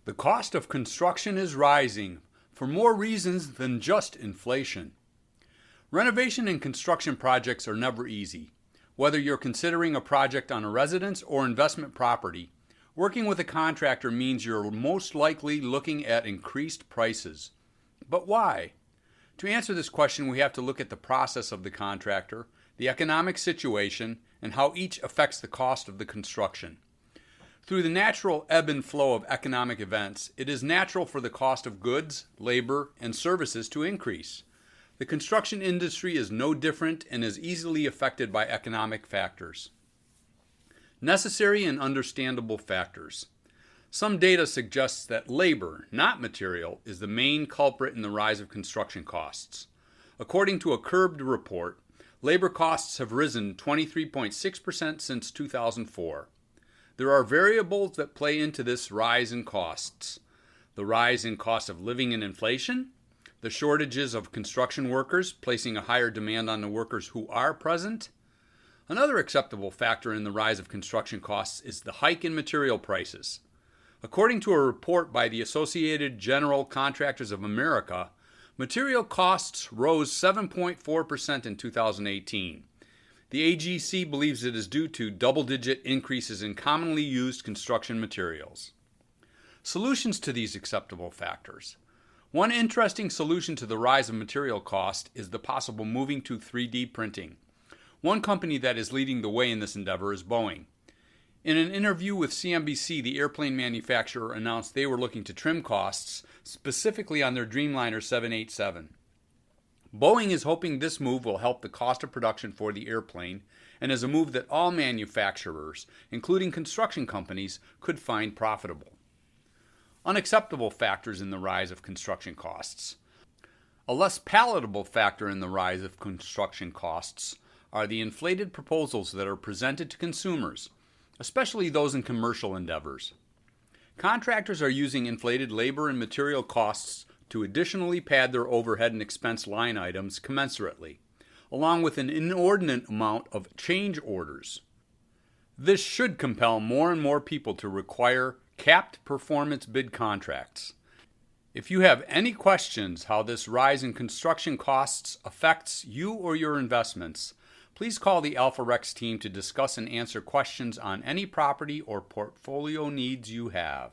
The cost of construction is rising for more reasons than just inflation. Renovation and construction projects are never easy. Whether you're considering a project on a residence or investment property, working with a contractor means you're most likely looking at increased prices. But why? To answer this question, we have to look at the process of the contractor, the economic situation, and how each affects the cost of the construction. Through the natural ebb and flow of economic events, it is natural for the cost of goods, labor, and services to increase. The construction industry is no different and is easily affected by economic factors. Necessary and understandable factors. Some data suggests that labor, not material, is the main culprit in the rise of construction costs. According to a Curbed report, labor costs have risen 23.6% since 2004. There are variables that play into this rise in costs. The rise in cost of living and inflation, the shortages of construction workers, placing a higher demand on the workers who are present. Another acceptable factor in the rise of construction costs is the hike in material prices. According to a report by the Associated General Contractors of America, material costs rose 7.4% in 2018. The AGC believes it is due to double-digit increases in commonly used construction materials. Solutions to these acceptable factors. One interesting solution to the rise of material cost is the possible moving to 3D printing. One company that is leading the way in this endeavor is Boeing. In an interview with CNBC, the airplane manufacturer announced they were looking to trim costs, specifically on their Dreamliner 787. Boeing is hoping this move will help the cost of production for the airplane and is a move that all manufacturers, including construction companies, could find profitable. Unacceptable factors in the rise of construction costs. A less palatable factor in the rise of construction costs are the inflated proposals that are presented to consumers, especially those in commercial endeavors. Contractors are using inflated labor and material costs to additionally pad their overhead and expense line items commensurately, along with an inordinate amount of change orders. This should compel more and more people to require capped performance bid contracts. If you have any questions how this rise in construction costs affects you or your investments, please call the AlphaRex team to discuss and answer questions on any property or portfolio needs you have.